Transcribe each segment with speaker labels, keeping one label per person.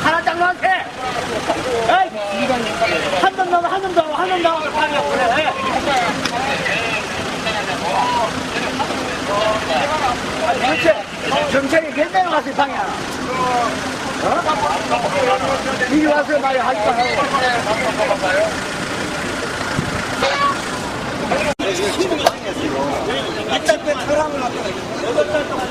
Speaker 1: 하나 딱 너한테 한놈 나와 한놈 나와 한놈 나와 그래. 경찰이 굉장히 와서 방이야. 어? 이리 와서 말이 하지 말고. 이딴 때 사람을 갖다가 8달 동안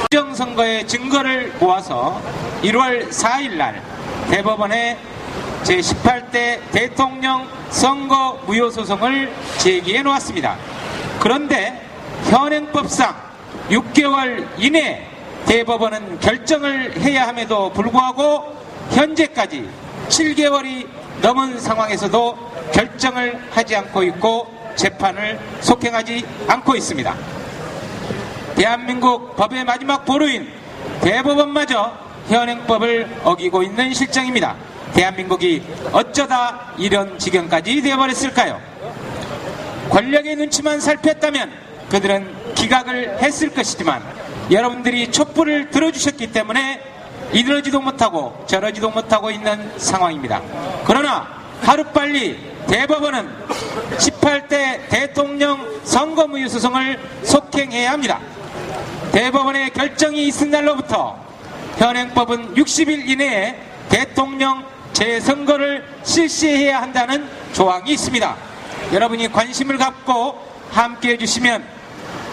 Speaker 2: 부정선거의 증거를 모아서 1월 4일 날 대법원에 제18대 대통령 선거 무효소송을 제기해 놓았습니다. 그런데 현행법상 6개월 이내 대법원은 결정을 해야 함에도 불구하고 현재까지 7개월이 넘은 상황에서도 결정을 하지 않고 있고 재판을 속행하지 않고 있습니다. 대한민국 법의 마지막 보루인 대법원마저 현행법을 어기고 있는 실정입니다. 대한민국이 어쩌다 이런 지경까지 되어버렸을까요? 권력의 눈치만 살폈다면 그들은 기각을 했을 것이지만 여러분들이 촛불을 들어주셨기 때문에 이러지도 못하고 저러지도 못하고 있는 상황입니다. 그러나 하루빨리 대법원은 18대 대통령 선거무효소송을 속행해야 합니다. 대법원의 결정이 있은 날로부터 현행법은 60일 이내에 대통령 재선거를 실시해야 한다는 조항이 있습니다. 여러분이 관심을 갖고 함께 해주시면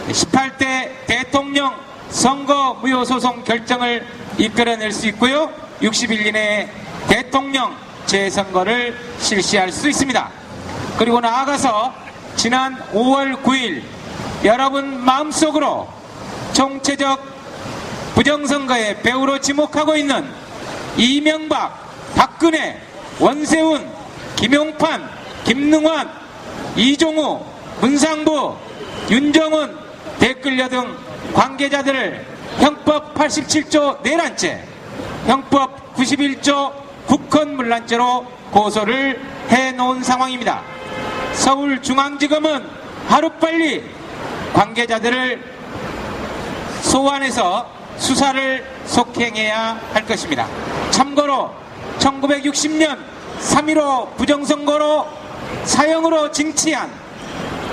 Speaker 2: 18대 대통령 선거무효소송 결정을 이끌어낼 수 있고요. 60일 이내에 대통령 재선거를 실시할 수 있습니다. 그리고 나아가서 지난 5월 9일 여러분 마음속으로 총체적 부정선거의 배후로 지목하고 있는 이명박, 박근혜, 원세훈, 김용판, 김능환, 이종우, 문상부, 윤정훈, 댓글녀 등 관계자들을 형법 87조 내란죄, 형법 91조 국헌문란죄로 고소를 해놓은 상황입니다. 서울중앙지검은 하루빨리 관계자들을 소환해서 수사를 속행해야 할 것입니다. 참고로 1960년 3.15 부정선거로 사형으로 징치한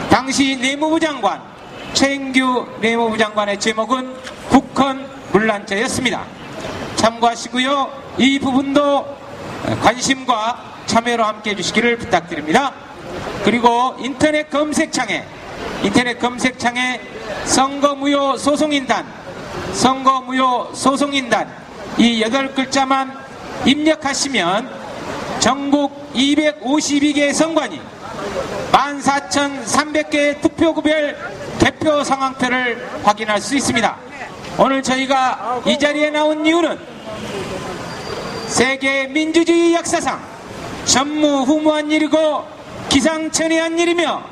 Speaker 2: 당시 내무부 장관 최인규 내무부 장관의 제목은 국헌문란죄였습니다. 참고하시고요. 이 부분도 관심과 참여로 함께 해주시기를 부탁드립니다. 그리고 인터넷 검색창에 선거무효 소송인단 이 8글자만 입력하시면 전국 252개 선관위 14,300개의 투표구별 개표 상황표를 확인할 수 있습니다. 오늘 저희가 이 자리에 나온 이유는 세계 민주주의 역사상 전무후무한 일이고 기상천외한 일이며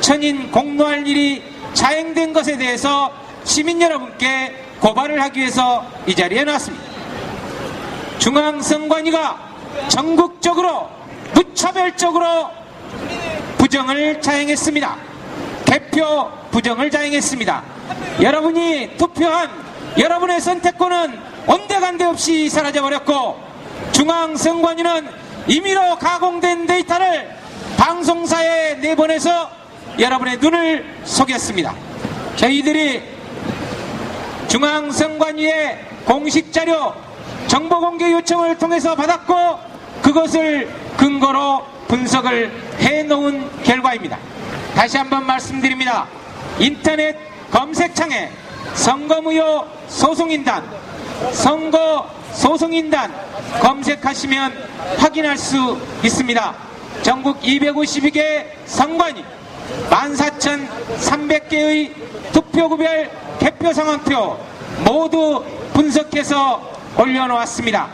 Speaker 2: 천인공노할 일이 자행된 것에 대해서 시민 여러분께 고발을 하기 위해서 이 자리에 나왔습니다. 중앙선관위가 전국적으로 무차별적으로 부정을 자행했습니다. 개표 부정을 자행했습니다. 여러분이 투표한 여러분의 선택권은 온데간데 없이 사라져버렸고 중앙선관위는 임의로 가공된 데이터를 방송사에 내보내서 여러분의 눈을 속였습니다. 저희들이 중앙선관위의 공식자료 정보공개 요청을 통해서 받았고 그것을 근거로 분석을 해놓은 결과입니다. 다시 한번 말씀드립니다. 인터넷 검색창에 선거무효 소송인단 검색하시면 확인할 수 있습니다. 전국 252개 선관위 14,300개의 투표구별 개표 상황표 모두 분석해서 올려놓았습니다.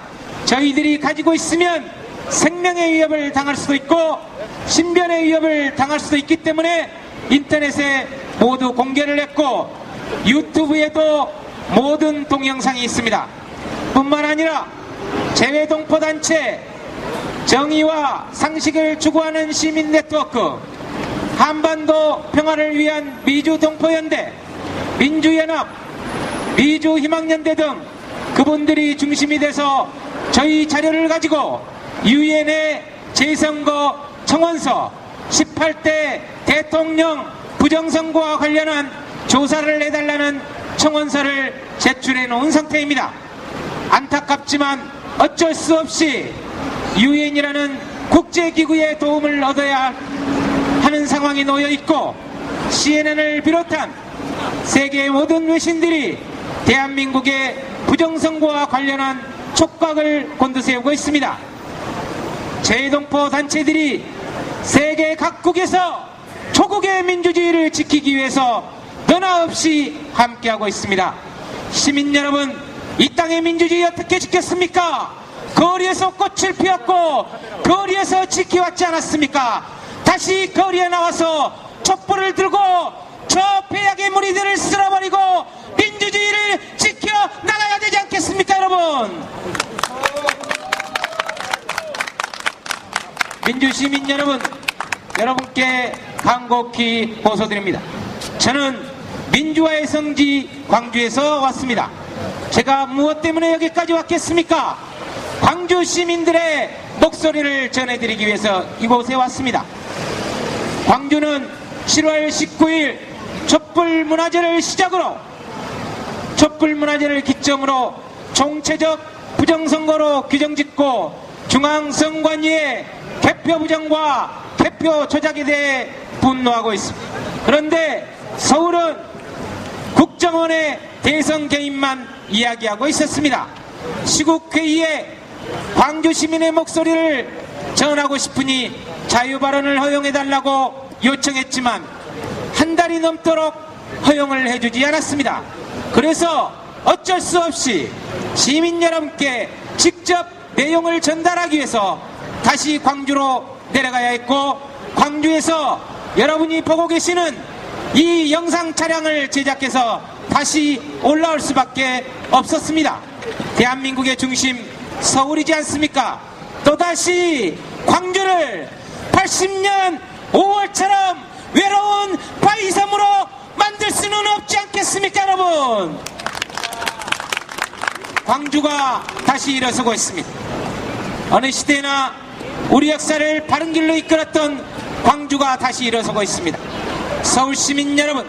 Speaker 2: 저희들이 가지고 있으면 생명의 위협을 당할 수도 있고 신변의 위협을 당할 수도 있기 때문에 인터넷에 모두 공개를 했고 유튜브에도 모든 동영상이 있습니다. 뿐만 아니라 재외동포단체, 정의와 상식을 추구하는 시민 네트워크, 한반도 평화를 위한 미주동포연대, 민주연합, 미주희망연대 등 그분들이 중심이 돼서 저희 자료를 가지고 유엔의 재선거 청원서 18대 대통령 부정선거와 관련한 조사를 해달라는 청원서를 제출해 놓은 상태입니다. 안타깝지만 어쩔 수 없이 유엔이라는 국제기구의 도움을 얻어야 하는 상황에 놓여 있고 CNN을 비롯한 세계의 모든 외신들이 대한민국의 부정선거와 관련한 촉각을 곤두세우고 있습니다. 재외동포 단체들이 세계 각국에서 조국의 민주주의를 지키기 위해서 너나 없이 함께하고 있습니다. 시민 여러분, 이 땅의 민주주의 어떻게 지켰습니까? 거리에서 꽃을 피웠고 거리에서 지켜왔지 않았습니까? 다시 거리에 나와서 촛불을 들고 저 폐악의 무리들을 쓸어버리고 민주주의를 지켜 나가야 되지 않겠습니까, 여러분? 민주시민 여러분, 여러분께 간곡히 호소드립니다. 저는 민주화의 성지 광주에서 왔습니다. 제가 무엇 때문에 여기까지 왔겠습니까? 광주 시민들의 목소리를 전해드리기 위해서 이곳에 왔습니다. 광주는 7월 19일 촛불문화제를 시작으로 촛불문화제를 기점으로 총체적 부정선거로 규정짓고 중앙선관위의 개표 부정과 개표 조작에 대해 분노하고 있습니다. 그런데 서울은 국정원의 대선 개입만 이야기하고 있었습니다. 시국회의에 광주 시민의 목소리를 전하고 싶으니 자유발언을 허용해달라고 요청했지만 한 달이 넘도록 허용을 해주지 않았습니다. 그래서 어쩔 수 없이 시민 여러분께 직접 내용을 전달하기 위해서 다시 광주로 내려가야 했고, 광주에서 여러분이 보고 계시는 이 영상 차량을 제작해서 다시 올라올 수밖에 없었습니다. 대한민국의 중심 서울이지 않습니까? 또다시 광주를 80년 5월처럼 외로운 바위섬으로 만들 수는 없지 않겠습니까, 여러분? 광주가 다시 일어서고 있습니다. 어느 시대나 우리 역사를 바른 길로 이끌었던 광주가 다시 일어서고 있습니다. 서울 시민 여러분,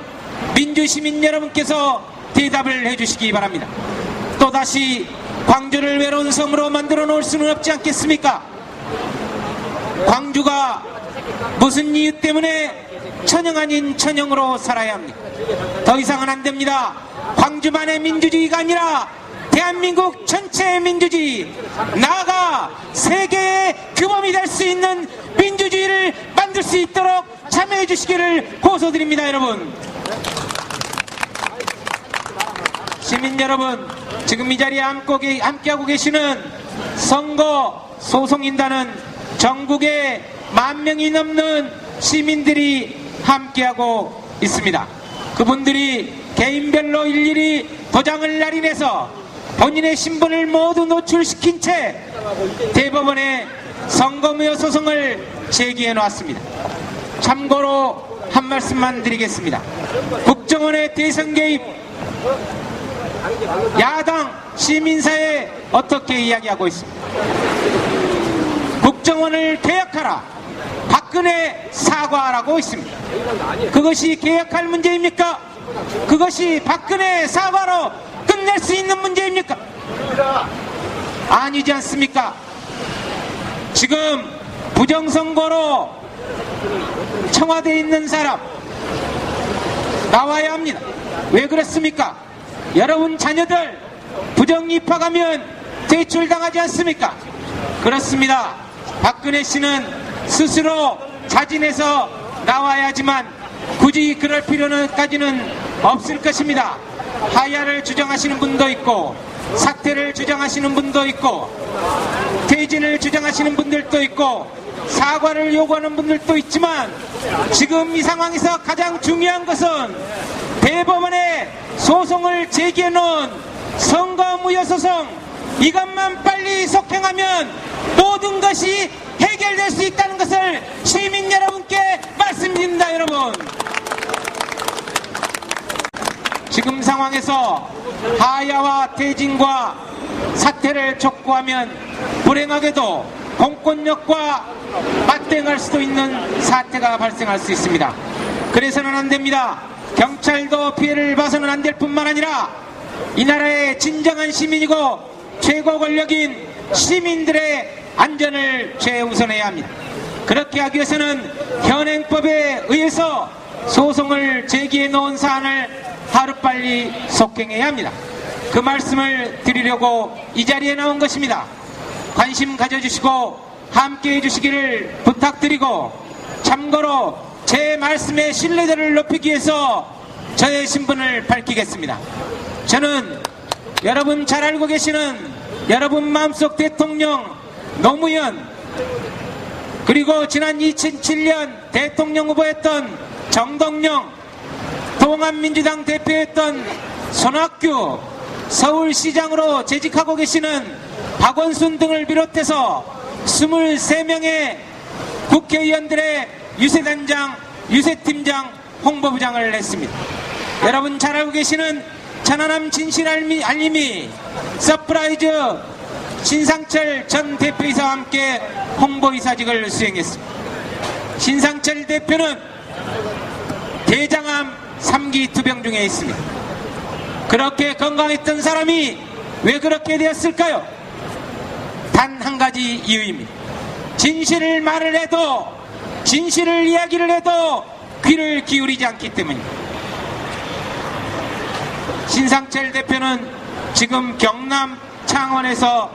Speaker 2: 민주 시민 여러분께서 대답을 해주시기 바랍니다. 또다시 광주를 외로운 섬으로 만들어 놓을 수는 없지 않겠습니까? 광주가 무슨 이유 때문에 천영 아닌 천영으로 살아야 합니까? 더 이상은 안 됩니다. 광주만의 민주주의가 아니라 대한민국 전체의 민주주의, 나아가 세계의 규범이 될 수 있는 민주주의를 만들 수 있도록 참여해 주시기를 호소드립니다. 여러분, 시민 여러분, 지금 이 자리에 함께하고 계시는 선거 소송인단은 전국에 10,000명이 넘는 시민들이 함께하고 있습니다. 그분들이 개인별로 일일이 도장을 날인해서 본인의 신분을 모두 노출시킨 채 대법원에 선거무효 소송을 제기해 놓았습니다. 참고로 한 말씀만 드리겠습니다. 국정원의 대선 개입, 야당 시민사회 어떻게 이야기하고 있습니다. 국정원을 개혁하라, 박근혜 사과하라고 있습니다. 그것이 개혁할 문제입니까? 그것이 박근혜 사과로 끝낼 수 있는 문제입니까? 아니지 않습니까? 지금 부정선거로 청와대에 있는 사람 나와야 합니다. 왜 그렇습니까? 여러분 자녀들 부정 입학하면 대출당하지 않습니까? 그렇습니다. 박근혜 씨는 스스로 자진해서 나와야지만 굳이 그럴 필요는까지는 없을 것입니다. 하야를 주장하시는 분도 있고 사퇴를 주장하시는 분도 있고 퇴진을 주장하시는 분들도 있고 사과를 요구하는 분들도 있지만 지금 이 상황에서 가장 중요한 것은 대법원에 소송을 제기해 놓은 선거무효소송 이것만 빨리 속행하면 모든 것이 해결될 수 있다는 것을 시민 여러분께 말씀드립니다. 여러분, 지금 상황에서 하야와 퇴진과 사퇴를 촉구하면 불행하게도 공권력과 맞대응할 수도 있는 사태가 발생할 수 있습니다. 그래서는 안 됩니다. 경찰도 피해를 봐서는 안 될 뿐만 아니라 이 나라의 진정한 시민이고 최고 권력인 시민들의 안전을 최우선해야 합니다. 그렇게 하기 위해서는 현행법에 의해서 소송을 제기해 놓은 사안을 하루빨리 속행해야 합니다. 그 말씀을 드리려고 이 자리에 나온 것입니다. 관심 가져주시고 함께 해주시기를 부탁드리고, 참고로 제 말씀의 신뢰도를 높이기 위해서 저의 신분을 밝히겠습니다. 저는 여러분 잘 알고 계시는 여러분 마음속 대통령 노무현, 그리고 지난 2007년 대통령 후보였던 정동영, 통합민주당 대표였던 손학규, 서울시장으로 재직하고 계시는 박원순 등을 비롯해서 23명의 국회의원들의 유세단장, 유세팀장, 홍보부장을 했습니다. 여러분 잘 알고 계시는 천안함 진실 알림이 서프라이즈 신상철 전 대표이사와 함께 홍보이사직을 수행했습니다. 신상철 대표는 대장암 3기 투병 중에 있습니다. 그렇게 건강했던 사람이 왜 그렇게 되었을까요? 단 한 가지 이유입니다. 진실을 말을 해도, 진실을 이야기를 해도 귀를 기울이지 않기 때문입니다. 신상철 대표는 지금 경남 창원에서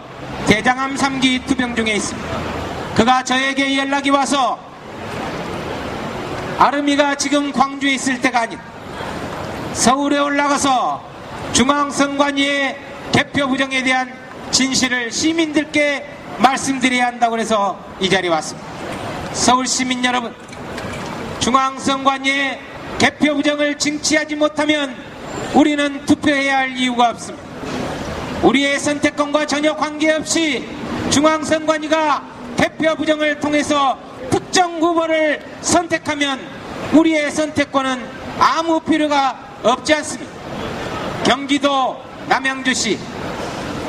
Speaker 2: 대장암 3기 투병 중에 있습니다. 그가 저에게 연락이 와서 아름이가 지금 광주에 있을 때가 아니다, 서울에 올라가서 중앙선관위의 개표 부정에 대한 진실을 시민들께 말씀드려야 한다고 해서 이 자리에 왔습니다. 서울 시민 여러분, 중앙선관위의 개표 부정을 징치하지 못하면 우리는 투표해야 할 이유가 없습니다. 우리의 선택권과 전혀 관계없이 중앙선관위가 개표 부정을 통해서 특정 후보를 선택하면 우리의 선택권은 아무 필요가 없지 않습니다. 경기도 남양주시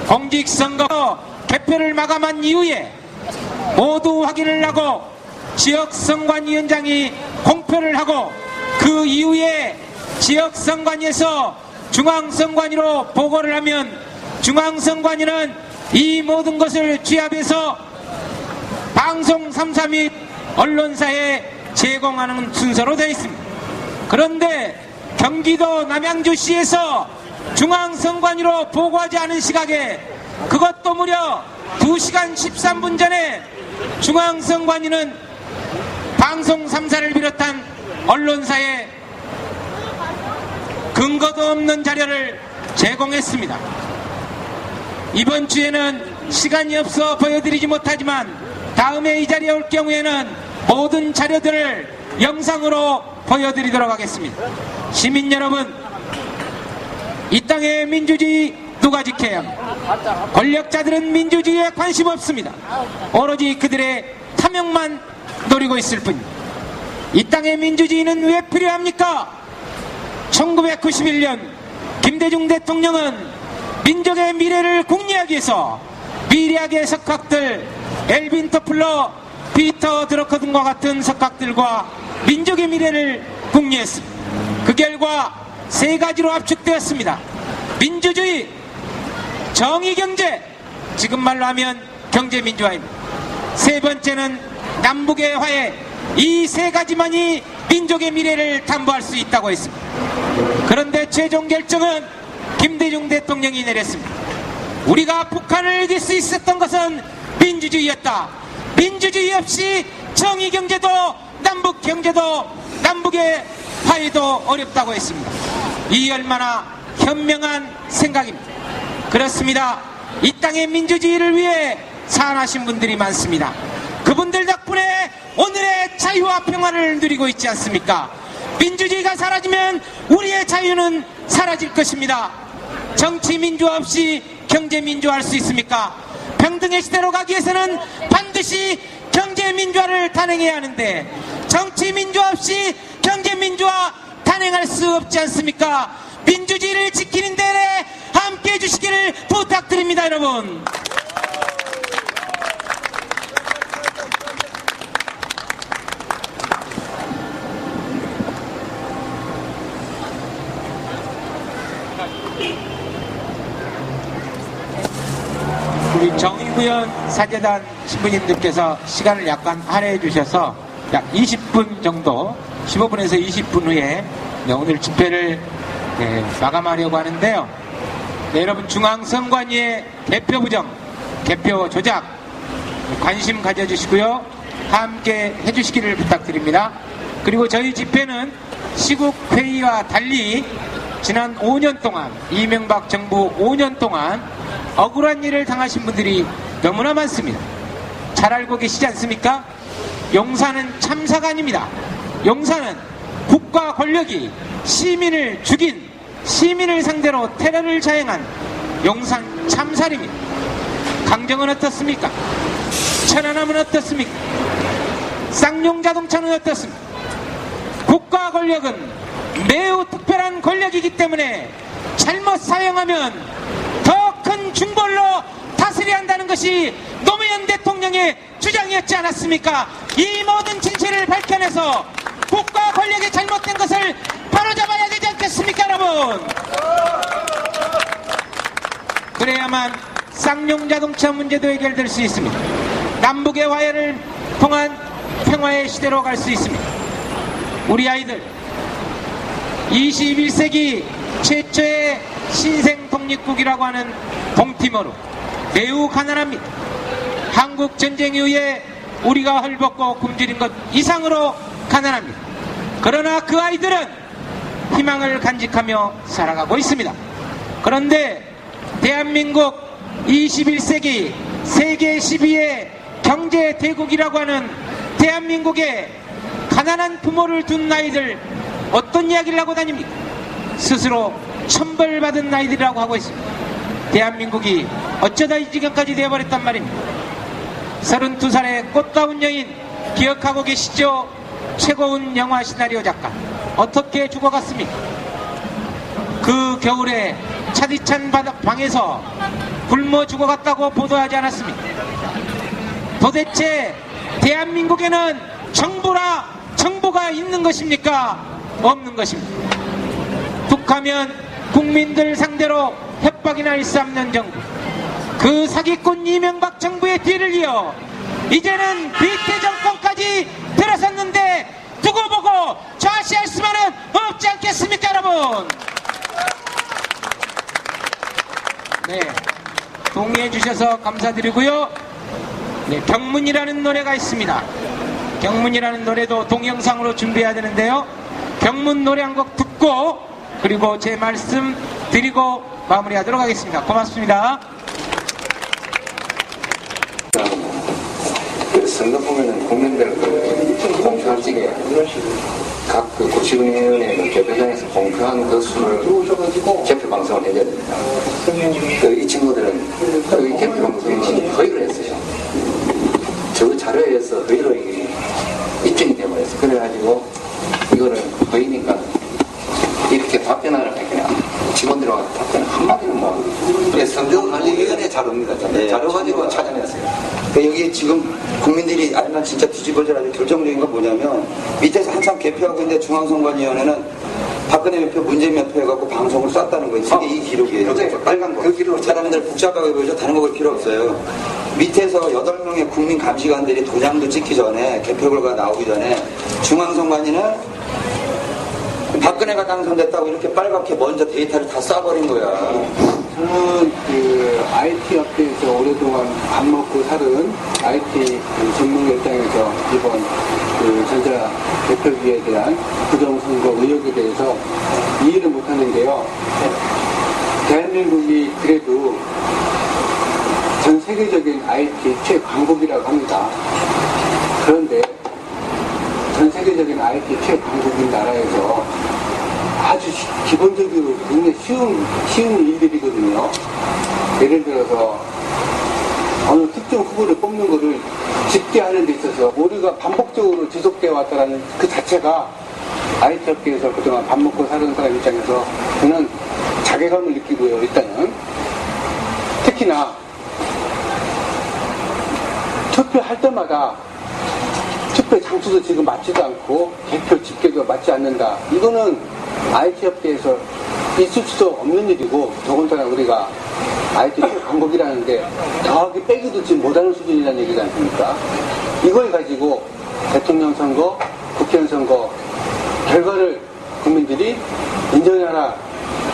Speaker 2: 공직선거 개표를 마감한 이후에 모두 확인을 하고 지역선관위원장이 공표를 하고, 그 이후에 지역선관위에서 중앙선관위로 보고를 하면 중앙선관위는 이 모든 것을 취합해서 방송 3사 및 언론사에 제공하는 순서로 되어 있습니다. 그런데 경기도 남양주시에서 중앙선관위로 보고하지 않은 시각에, 그것도 무려 2시간 13분 전에 중앙선관위는 방송 3사를 비롯한 언론사에 근거도 없는 자료를 제공했습니다. 이번 주에는 시간이 없어 보여드리지 못하지만 다음에 이 자리에 올 경우에는 모든 자료들을 영상으로 보여드리도록 하겠습니다. 시민 여러분, 이 땅의 민주주의 누가 지켜야 합니다. 권력자들은 민주주의에 관심 없습니다. 오로지 그들의 탐욕만 노리고 있을 뿐입니다. 이 땅의 민주주의는 왜 필요합니까? 1991년 김대중 대통령은 민족의 미래를 궁리하기 위해서 미래학의 석학들, 엘빈 토플러, 피터 드러커 등과 같은 석학들과 민족의 미래를 궁리했습니다. 그 결과 세 가지로 압축되었습니다. 민주주의, 정의경제, 지금 말로 하면 경제민주화입니다. 세 번째는 남북의 화해, 이 세 가지만이 민족의 미래를 담보할 수 있다고 했습니다. 그런데 최종 결정은 김대중 대통령이 내렸습니다. 우리가 북한을 이길 수 있었던 것은 민주주의였다. 민주주의 없이 정의경제도 남북 경제도 남북의 화해도 어렵다고 했습니다. 이 얼마나 현명한 생각입니다. 그렇습니다. 이 땅의 민주주의를 위해 살아나신 분들이 많습니다. 그분들 덕분에 오늘의 자유와 평화를 누리고 있지 않습니까? 민주주의가 사라지면 우리의 자유는 사라질 것입니다. 정치 민주화 없이 경제 민주화할 수 있습니까? 평등의 시대로 가기 위해서는 반드시 경제 민주화를 단행해야 하는데 정치 민주화 없이 경제 민주화 단행할 수 없지 않습니까? 민주주의를 지키는 데 함께 해주시기를 부탁드립니다, 여러분. 우리 정의구현 사재단 신부님들께서 시간을 약간 할애해 주셔서 약 20분 정도, 15분에서 20분 후에 오늘 집회를 마감하려고 하는데요. 여러분, 중앙선관위의 개표 부정, 개표 조작 관심 가져주시고요. 함께 해주시기를 부탁드립니다. 그리고 저희 집회는 시국회의와 달리 지난 5년 동안, 이명박 정부 5년 동안 억울한 일을 당하신 분들이 너무나 많습니다. 잘 알고 계시지 않습니까? 용산은 참사가 아닙니다. 용산은 국가 권력이 시민을 죽인, 시민을 상대로 테러를 자행한 용산 참살입니다. 강정은 어떻습니까? 천안함은 어떻습니까? 쌍용자동차는 어떻습니까? 국가 권력은 매우 특별한 권력이기 때문에 잘못 사용하면 더 큰 중벌로 다스려야 한다는 것이 노무현 대통령의 주장이었지 않았습니까? 이 모든 진실을 밝혀내서 국가 권력의 잘못된 것을 바로잡아야 되지 않겠습니까, 여러분? 그래야만 쌍용자동차 문제도 해결될 수 있습니다. 남북의 화해를 통한 평화의 시대로 갈 수 있습니다. 우리 아이들 21세기 최초의 신생 독립국이라고 하는 동티모르 매우 가난합니다. 한국 전쟁 이후에 우리가 헐벗고 굶주린 것 이상으로 가난합니다. 그러나 그 아이들은 희망을 간직하며 살아가고 있습니다. 그런데 대한민국 21세기 세계 12의 경제 대국이라고 하는 대한민국에 가난한 부모를 둔 아이들 어떤 이야기를 하고 다닙니까? 스스로 천벌받은 아이들이라고 하고 있습니다. 대한민국이 어쩌다 이 지경까지 되어버렸단 말입니다. 32살의 꽃다운 여인 기억하고 계시죠? 최고운 영화 시나리오 작가. 어떻게 죽어갔습니까? 그 겨울에 차디찬 방에서 굶어 죽어갔다고 보도하지 않았습니까? 도대체 대한민국에는 정부가 있는 것입니까? 없는 것입니까? 툭하면 국민들 상대로 협박이나 일삼는 정부, 그 사기꾼 이명박 정부의 뒤를 이어 이제는 비태 정권까지 들어섰는데 두고 보고 좌시할 수만은 없지 않겠습니까, 여러분? 네, 동의해 주셔서 감사드리고요. 네, 경문이라는 노래가 있습니다. 경문이라는 노래도 동영상으로 준비해야 되는데요. 경문 노래 한 곡 듣고 그리고 제 말씀 드리고 마무리하도록 하겠습니다. 고맙습니다.
Speaker 3: 선거 보면은 국민들 공표할지게 각 고시군위원회 개표장에서 공표한 그 수를 개표 방송을 해줘야 됩니다. 이 친구들은 그 개표 방송에 허위를 했어요. 저 자료에 의해서 허위로 입증이 되어버렸어. 그래가지고 이거는 허위니까 이렇게 답변하는 그냥 직원들하고 답변 한마디는 뭐 선거관리위원회 자료입니다. 네, 자료 가지고 찾아냈어요.
Speaker 4: 여기 지금 국민들이 알면 진짜 뒤집어져가지고 결정적인 건 뭐냐면 밑에서 한참 개표하고 있는데 중앙선관위원회는 박근혜 매표, 문재인 매표 해갖고 방송을 쐈다는 거예요. 이게 이 기록이에요. 빨간 거. 그 기록 사람들 복잡하게 보여서 다른 거 볼 필요 없어요. 밑에서 8명의 국민 감시관들이 도장도 찍기 전에 개표 결과가 나오기 전에 중앙선관위는 박근혜가 당선됐다고 이렇게 빨갛게 먼저 데이터를 다 쏴버린 거야.
Speaker 5: 저는 그 IT 업계에서 오랫동안 밥 먹고 살은 IT 전문가 입장에서 이번 그 전자 대표기에 대한 부정선거 의혹에 대해서 이해를 못하는 게요. 대한민국이 그래도 전 세계적인 IT 최강국이라고 합니다. 그런데 전 세계적인 IT 최강국인 나라에서 아주 기본적으로 굉장히 쉬운 일들이거든요. 예를 들어서 어느 특정 후보를 뽑는 것을 집계하는 데 있어서 오류가 반복적으로 지속되어 왔다는 그 자체가 IT 업계에서 그동안 밥 먹고 살던 사람 입장에서 저는 자괴감을 느끼고요. 일단은 특히나 투표할 때마다 투표 장소도 지금 맞지도 않고 개표 집계도 맞지 않는다. 이거는 IT 업계에서 있을 수도 없는 일이고 더군다나 우리가 IT 강국이라는데 더하기 빼기도 지금 못하는 수준이라는 얘기지 않습니까? 이걸 가지고 대통령 선거, 국회의원 선거 결과를 국민들이 인정해라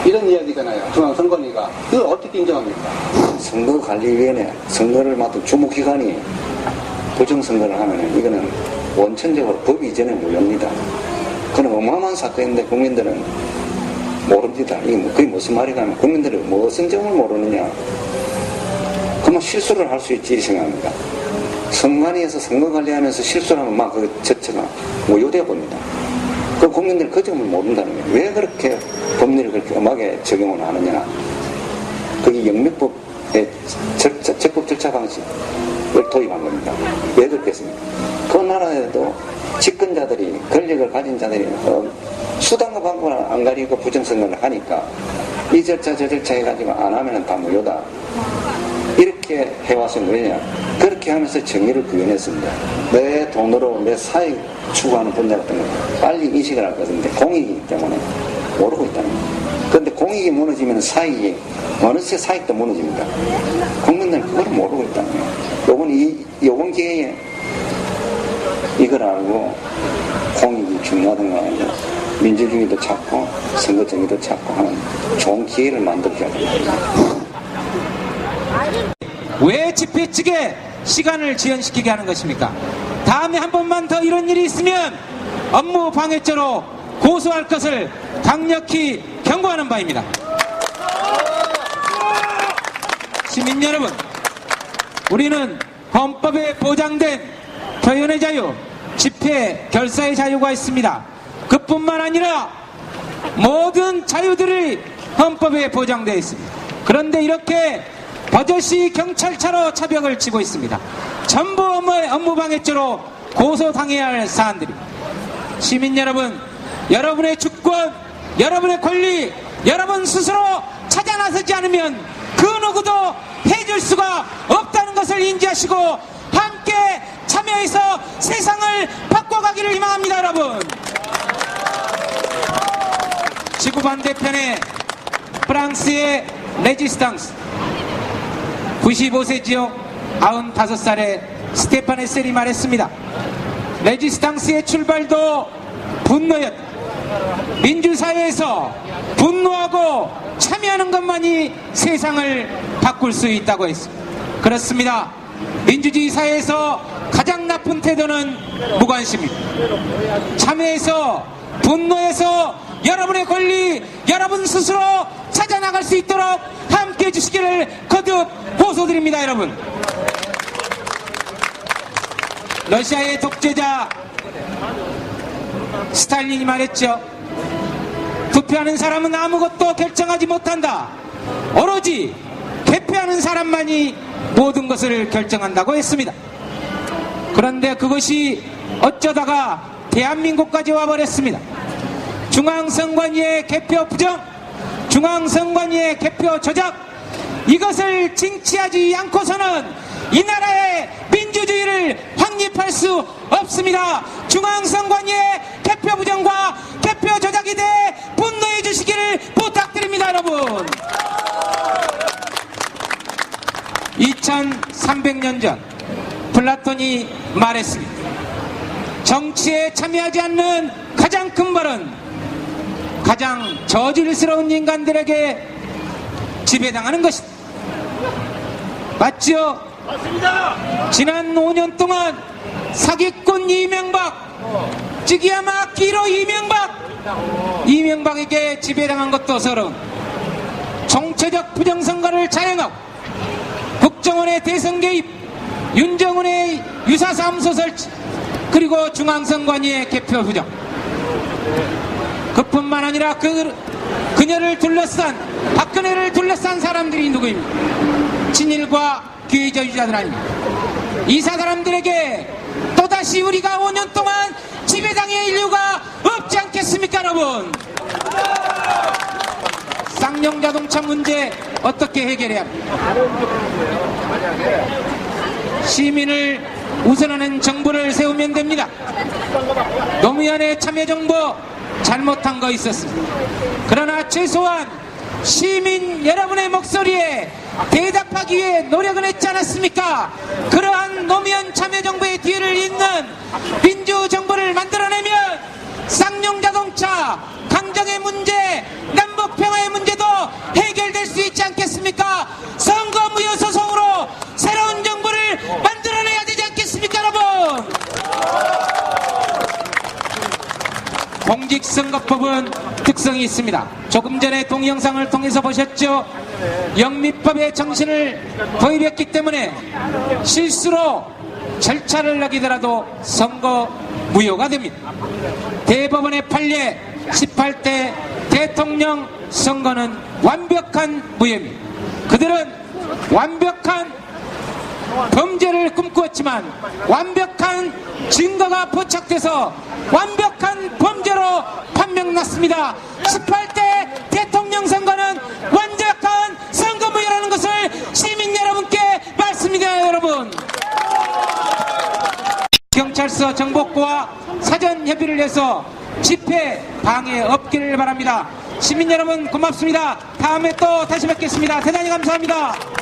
Speaker 5: 이런 이야기잖아요. 중앙선관위가. 이걸 어떻게 인정합니까?
Speaker 3: 선거관리위원회, 선거를 맡은 주무기관이 부정선거를 하면 이거는 원천적으로 법 이전에 무효입니다. 그건 어마어마한 사건인데 국민들은 모릅니다. 이게 그게 무슨 말이냐 하면 국민들이 무슨 점을 모르느냐. 그러면 실수를 할 수 있지 생각합니다. 선관위에서 선거 관리하면서 실수를 하면 막 그 자체가 무효되어 봅니다. 그 국민들이 그 점을 모른다는 거예요. 왜 그렇게 법률을 그렇게 엄하게 적용을 하느냐. 그게 영미법의 적법 절차 방식을 도입한 겁니다. 왜 그렇겠습니까? 그 나라에도 집권자들이, 권력을 가진 자들이 수단과 방법을 안 가리고 부정선거를 하니까 이 절차 저 절차 해가지고 안 하면 다 무효다. 이렇게 해와서 뭐냐. 그렇게 하면서 정의를 구현했습니다. 내 돈으로 내 사익 추구하는 분야 같은 거 빨리 인식을 할 것인데 공익이기 때문에 모르고 있다는 거예요. 그런데 공익이 무너지면 사익이 어느새 사익도 무너집니다. 국민들은 그걸 모르고 있다는 거예요. 요번 기회에 이걸 알고 공익이 중요하던 거 아니고 민주주의도 찾고 선거 정의도 찾고 하는 좋은 기회를 만들게 합니다.
Speaker 2: 왜 집회 측에 시간을 지연시키게 하는 것입니까? 다음에 한 번만 더 이런 일이 있으면 업무 방해죄로 고소할 것을 강력히 경고하는 바입니다. 시민 여러분, 우리는 헌법에 보장된 표현의 자유, 집회, 결사의 자유가 있습니다. 그뿐만 아니라 모든 자유들이 헌법에 보장되어 있습니다. 그런데 이렇게 버젓이 경찰차로 차벽을 치고 있습니다. 전부 업무방해죄로 고소당해야 할 사안들입니다. 시민 여러분, 여러분의 주권, 여러분의 권리, 여러분 스스로 찾아 나서지 않으면 그 누구도 해줄 수가 없다는 것을 인지하시고 함께 참여해서 세상을 바꿔가기를 희망합니다. 여러분, 지구 반대편에 프랑스의 레지스탕스 95세 지역 95살의 스테판 에셀이 말했습니다. 레지스탕스의 출발도 분노였다. 민주사회에서 분노하고 참여하는 것만이 세상을 바꿀 수 있다고 했습니다. 그렇습니다. 민주주의 사회에서 가장 나쁜 태도는 무관심입니다. 참여해서 분노해서 여러분의 권리, 여러분 스스로 찾아나갈 수 있도록 함께 해주시기를 거듭 호소드립니다. 여러분, 러시아의 독재자 스탈린이 말했죠. 투표하는 사람은 아무것도 결정하지 못한다. 오로지 개표하는 사람만이 모든 것을 결정한다고 했습니다. 그런데 그것이 어쩌다가 대한민국까지 와버렸습니다. 중앙선관위의 개표 부정, 중앙선관위의 개표 조작, 이것을 징치하지 않고서는 이 나라의 민주주의를 확립할 수 없습니다. 중앙선관위의 개표 부정과 개표 조작에 대해 분노해 주시기를 부탁드립니다. 여러분, 2300년 전 플라톤이 말했습니다. 정치에 참여하지 않는 가장 큰 벌은 가장 저질스러운 인간들에게 지배당하는 것이다. 맞죠? 지난 5년 동안 사기꾼 이명박, 찌기야마 기로 이명박에게 지배당한 것도 서러운 정체적 부정선거를 자행하고 국정원의 대선 개입, 윤정은의 유사사무소 설치, 그리고 중앙선관위의 개표 부정, 그뿐만 아니라 그녀를 둘러싼, 박근혜를 둘러싼 사람들이 누구입니까? 친일과 기회저주자들 아닙니까? 이 사람들에게 또다시 우리가 5년 동안 지배당할 이유가 없지 않겠습니까, 여러분? 쌍용자동차 문제 어떻게 해결해야 합니까? 시민을 우선하는 정부를 세우면 됩니다. 노무현의 참여정부 잘못한 거 있었습니다. 그러나 최소한 시민 여러분의 목소리에 대답하기 위해 노력을 했지 않았습니까? 그러한 노무현 참여정부의 뒤를 잇는 민주정부를 만들어내면 쌍용자동차, 강정의 문제, 남북평화의 문제도 해결될 수 있지 않겠습니까? 선거무효소송으로 새로운 정부를 만들어내야 되지 않겠습니까, 여러분? 공직선거법은 특성이 있습니다. 조금 전에 동영상을 통해서 보셨죠? 영미법의 정신을 도입했기 때문에 실수로 절차를 어기더라도 선거 무효가 됩니다. 대법원의 판례 18대 대통령 선거는 완벽한 무효입니다. 그들은 완벽한 범죄를 꿈꾸었지만 완벽한 증거가 포착돼서 완벽한 범죄로 판명났습니다. 18대 대통령 선거는 완벽한 선거무효라는 것을 시민 여러분께 말씀드려요, 여러분. 경찰서 정보과와 사전 협의를 해서 집회 방해 없기를 바랍니다. 시민 여러분 고맙습니다. 다음에 또 다시 뵙겠습니다. 대단히 감사합니다.